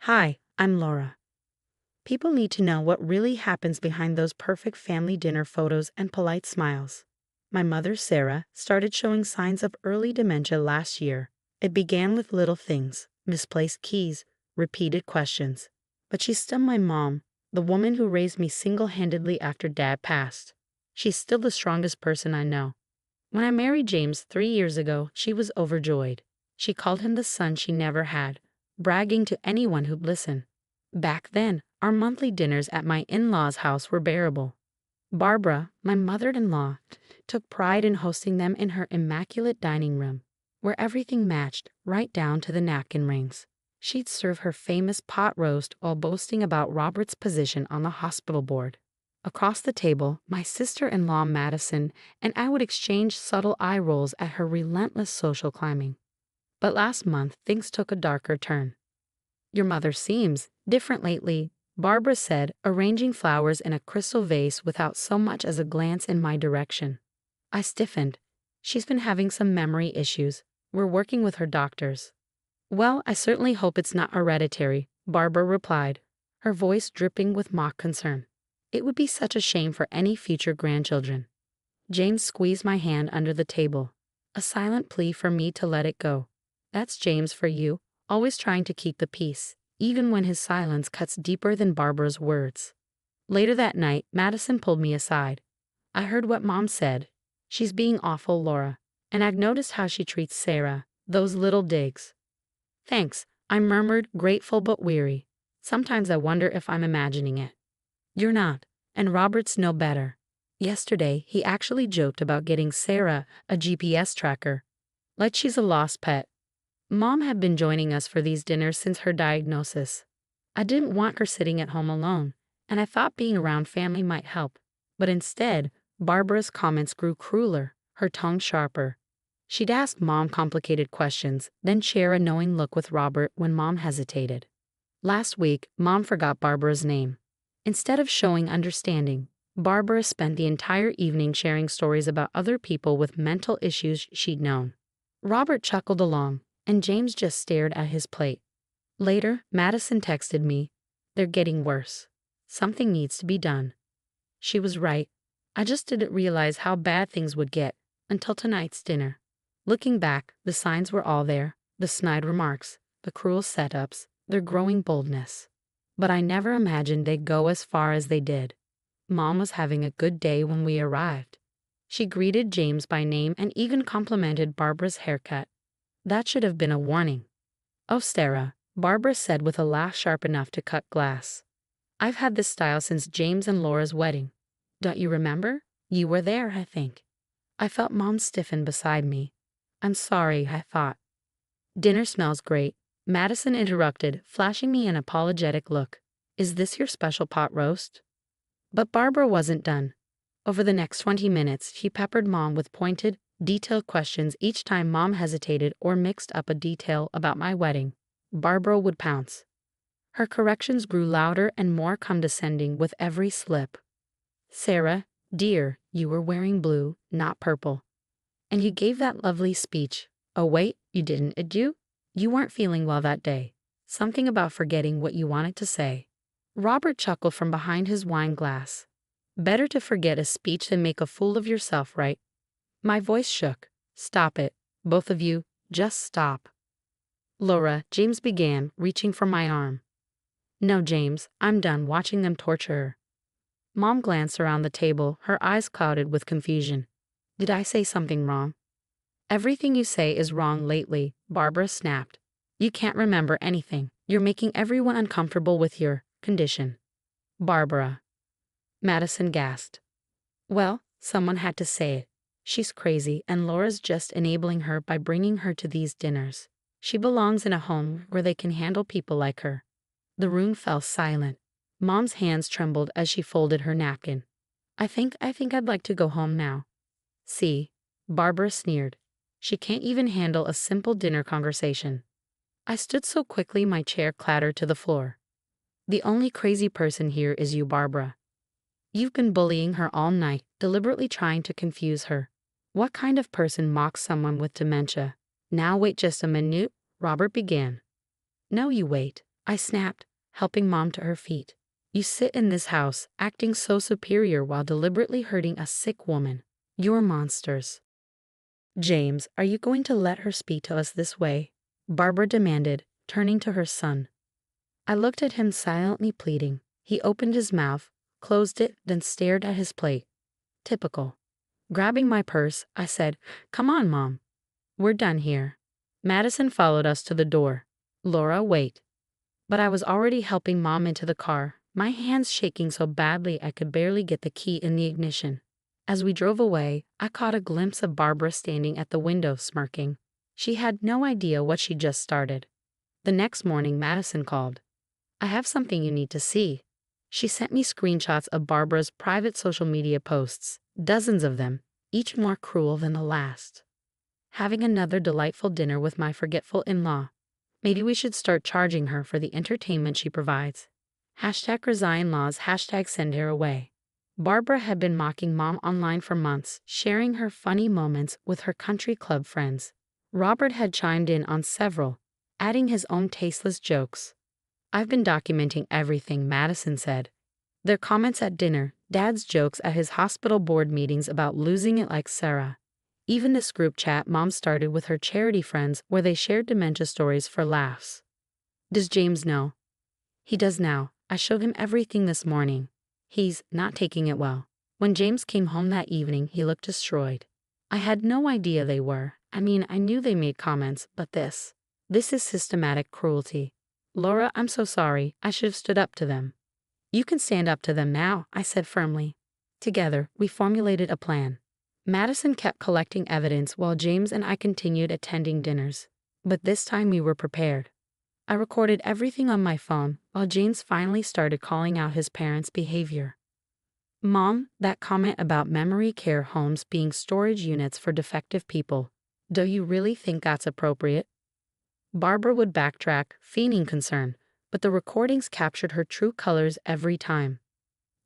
Hi, I'm Laura. People need to know what really happens behind those perfect family dinner photos and polite smiles. My mother, Sarah, started showing signs of early dementia last year. It began with little things, misplaced keys, repeated questions. But she's still my mom, the woman who raised me single-handedly after Dad passed. She's still the strongest person I know. When I married James 3 years ago, she was overjoyed. She called him the son she never had, bragging to anyone who'd listen. Back then, our monthly dinners at my in-laws' house were bearable. Barbara, my mother-in-law, took pride in hosting them in her immaculate dining room, where everything matched, right down to the napkin rings. She'd serve her famous pot roast while boasting about Robert's position on the hospital board. Across the table, my sister-in-law Madison and I would exchange subtle eye rolls at her relentless social climbing. But last month, things took a darker turn. "Your mother seems different lately," Barbara said, arranging flowers in a crystal vase without so much as a glance in my direction. I stiffened. "She's been having some memory issues. We're working with her doctors." "Well, I certainly hope it's not hereditary," Barbara replied, her voice dripping with mock concern. "It would be such a shame for any future grandchildren." James squeezed my hand under the table, a silent plea for me to let it go. That's James for you, always trying to keep the peace, even when his silence cuts deeper than Barbara's words. Later that night, Madison pulled me aside. "I heard what Mom said. She's being awful, Laura. And I've noticed how she treats Sarah, those little digs." "Thanks," I murmured, grateful but weary. Sometimes I wonder if I'm imagining it. "You're not, and Robert's no better. Yesterday, he actually joked about getting Sarah a GPS tracker, like she's a lost pet. Mom had been joining us for these dinners since her diagnosis. I didn't want her sitting at home alone, and I thought being around family might help. But instead, Barbara's comments grew crueler, her tongue sharper. She'd ask Mom complicated questions, then share a knowing look with Robert when Mom hesitated. Last week, Mom forgot Barbara's name. Instead of showing understanding, Barbara spent the entire evening sharing stories about other people with mental issues she'd known. Robert chuckled along, and James just stared at his plate. Later, Madison texted me, "They're getting worse. Something needs to be done." She was right. I just didn't realize how bad things would get until tonight's dinner. Looking back, the signs were all there, the snide remarks, the cruel setups, their growing boldness. But I never imagined they'd go as far as they did. Mom was having a good day when we arrived. She greeted James by name and even complimented Barbara's haircut. That should have been a warning. "Oh, Sarah," Barbara said with a laugh sharp enough to cut glass. "I've had this style since James and Laura's wedding. Don't you remember? You were there, I think." I felt Mom stiffen beside me. "I'm sorry," I thought. "Dinner smells great," Madison interrupted, flashing me an apologetic look. "Is this your special pot roast?" But Barbara wasn't done. Over the next 20 minutes, she peppered Mom with pointed, detailed questions each time Mom hesitated or mixed up a detail about my wedding. Barbara would pounce. Her corrections grew louder and more condescending with every slip. "Sarah, dear, you were wearing blue, not purple. And you gave that lovely speech. Oh wait, you didn't, did you? You weren't feeling well that day. Something about forgetting what you wanted to say." Robert chuckled from behind his wine glass. "Better to forget a speech than make a fool of yourself, right?" My voice shook. "Stop it. Both of you, just stop." "Laura," James began, reaching for my arm. "No, James, I'm done watching them torture her." Mom glanced around the table, her eyes clouded with confusion. "Did I say something wrong?" "Everything you say is wrong lately," Barbara snapped. "You can't remember anything. You're making everyone uncomfortable with your condition." "Barbara." Madison gasped. "Well, someone had to say it. She's crazy, and Laura's just enabling her by bringing her to these dinners. She belongs in a home where they can handle people like her." The room fell silent. Mom's hands trembled as she folded her napkin. I think I'd like to go home now." "See," Barbara sneered. "She can't even handle a simple dinner conversation." I stood so quickly my chair clattered to the floor. "The only crazy person here is you, Barbara. You've been bullying her all night, deliberately trying to confuse her. What kind of person mocks someone with dementia?" "Now wait just a minute," Robert began. "No, you wait," I snapped, helping Mom to her feet. You sit in this house, acting so superior while deliberately hurting a sick woman. You're monsters. James, are you going to let her speak to us this way? Barbara demanded, turning to her son. I looked at him silently pleading. He opened his mouth, closed it, then stared at his plate. Typical. Grabbing my purse, I said, "Come on, Mom. We're done here." Madison followed us to the door. "Laura, wait." But I was already helping Mom into the car, my hands shaking so badly I could barely get the key in the ignition. As we drove away, I caught a glimpse of Barbara standing at the window smirking. She had no idea what she just started. The next morning, Madison called. "I have something you need to see." She sent me screenshots of Barbara's private social media posts, dozens of them, each more cruel than the last. Having another delightful dinner with my forgetful in-law. Maybe we should start charging her for the entertainment she provides. #resign laws, #send her away. Barbara had been mocking Mom online for months, sharing her funny moments with her country club friends. Robert had chimed in on several, adding his own tasteless jokes. "I've been documenting everything," Madison said. Their comments at dinner, Dad's jokes at his hospital board meetings about losing it like Sarah. Even this group chat Mom started with her charity friends where they shared dementia stories for laughs. "Does James know?" "He does now. I showed him everything this morning. He's not taking it well." When James came home that evening, he looked destroyed. I had no idea they were. I mean, I knew they made comments, but this is systematic cruelty. "Laura, I'm so sorry. I should have stood up to them." "You can stand up to them now," I said firmly. Together, we formulated a plan. Madison kept collecting evidence while James and I continued attending dinners. But this time we were prepared. I recorded everything on my phone while James finally started calling out his parents' behavior. "Mom, that comment about memory care homes being storage units for defective people, do you really think that's appropriate?" Barbara would backtrack, feigning concern, but the recordings captured her true colors every time.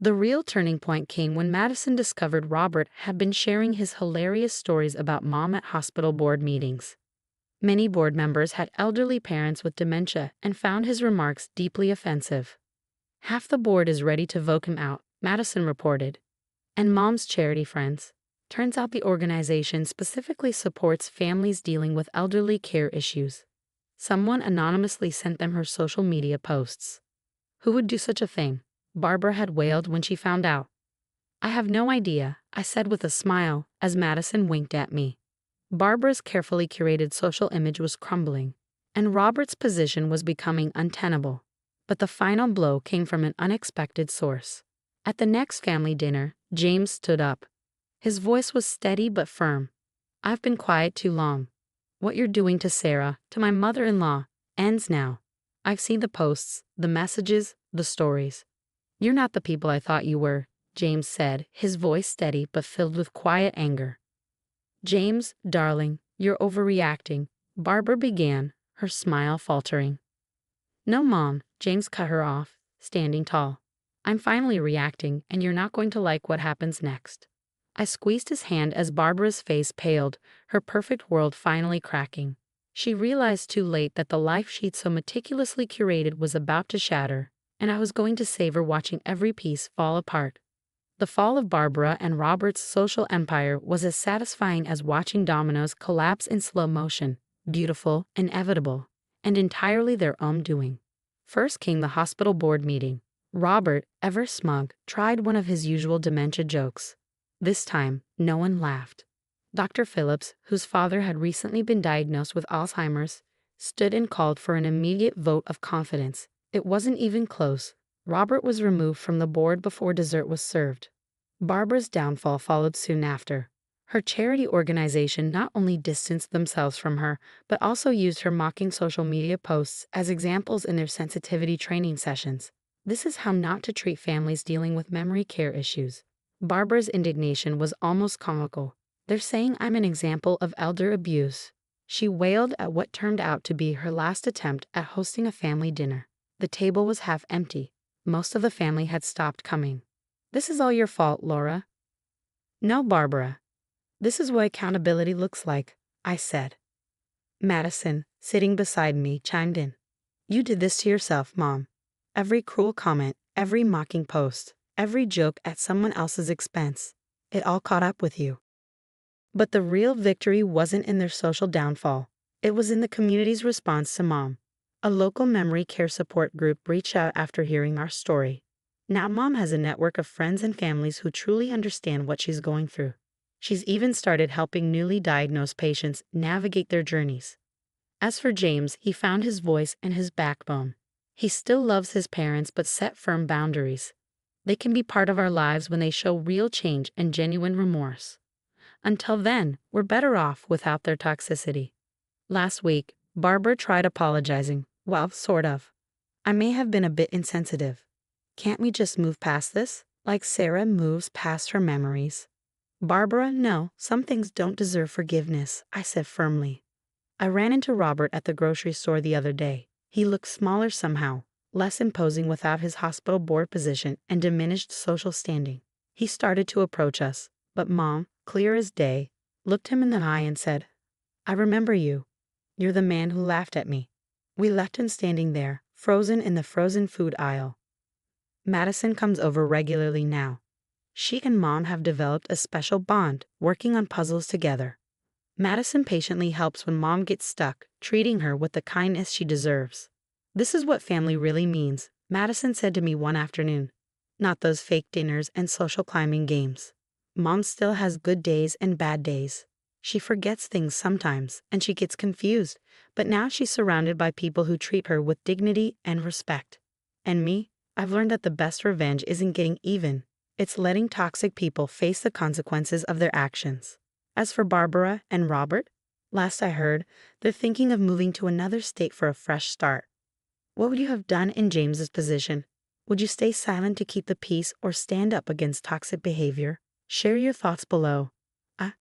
The real turning point came when Madison discovered Robert had been sharing his hilarious stories about Mom at hospital board meetings. Many board members had elderly parents with dementia and found his remarks deeply offensive. "Half the board is ready to vote him out," Madison reported. "And Mom's charity friends. Turns out the organization specifically supports families dealing with elderly care issues." Someone anonymously sent them her social media posts. "Who would do such a thing?" Barbara had wailed when she found out. "I have no idea," I said with a smile as Madison winked at me. Barbara's carefully curated social image was crumbling, and Robert's position was becoming untenable. But the final blow came from an unexpected source. At the next family dinner, James stood up. His voice was steady but firm. "I've been quiet too long. What you're doing to Sarah, to my mother-in-law, ends now. I've seen the posts, the messages, the stories. You're not the people I thought you were," James said, his voice steady but filled with quiet anger. "James, darling, you're overreacting," Barbara began, her smile faltering. "No, Mom," James cut her off, standing tall. "I'm finally reacting, and you're not going to like what happens next." I squeezed his hand as Barbara's face paled, her perfect world finally cracking. She realized too late that the life she'd so meticulously curated was about to shatter, and I was going to savor watching every piece fall apart. The fall of Barbara and Robert's social empire was as satisfying as watching dominoes collapse in slow motion, beautiful, inevitable, and entirely their own doing. First came the hospital board meeting. Robert, ever smug, tried one of his usual dementia jokes. This time, no one laughed. Dr. Phillips, whose father had recently been diagnosed with Alzheimer's, stood and called for an immediate vote of confidence. It wasn't even close. Robert was removed from the board before dessert was served. Barbara's downfall followed soon after. Her charity organization not only distanced themselves from her, but also used her mocking social media posts as examples in their sensitivity training sessions. This is how not to treat families dealing with memory care issues. Barbara's indignation was almost comical. "They're saying I'm an example of elder abuse." She wailed at what turned out to be her last attempt at hosting a family dinner. The table was half empty. Most of the family had stopped coming. "This is all your fault, Laura." "No, Barbara. This is what accountability looks like," I said. Madison, sitting beside me, chimed in. You did this to yourself, Mom. Every cruel comment, every mocking post, every joke at someone else's expense. It all caught up with you. But the real victory wasn't in their social downfall. It was in the community's response to Mom. A local memory care support group reached out after hearing our story. Now Mom has a network of friends and families who truly understand what she's going through. She's even started helping newly diagnosed patients navigate their journeys. As for James, he found his voice and his backbone. He still loves his parents but set firm boundaries. They can be part of our lives when they show real change and genuine remorse. Until then, we're better off without their toxicity. Last week, Barbara tried apologizing. Well, sort of. I may have been a bit insensitive. Can't we just move past this? Like Sarah moves past her memories. Barbara, no, some things don't deserve forgiveness, I said firmly. I ran into Robert at the grocery store the other day. He looked smaller somehow, less imposing without his hospital board position and diminished social standing. He started to approach us, but Mom, clear as day, looked him in the eye and said, I remember you. You're the man who laughed at me. We left him standing there, frozen in the frozen food aisle. Madison comes over regularly now. She and Mom have developed a special bond, working on puzzles together. Madison patiently helps when Mom gets stuck, treating her with the kindness she deserves. This is what family really means, Madison said to me one afternoon. Not those fake dinners and social climbing games. Mom still has good days and bad days. She forgets things sometimes, and she gets confused, but now she's surrounded by people who treat her with dignity and respect. And me, I've learned that the best revenge isn't getting even. It's letting toxic people face the consequences of their actions. As for Barbara and Robert, last I heard, they're thinking of moving to another state for a fresh start. What would you have done in James's position? Would you stay silent to keep the peace or stand up against toxic behavior? Share your thoughts below.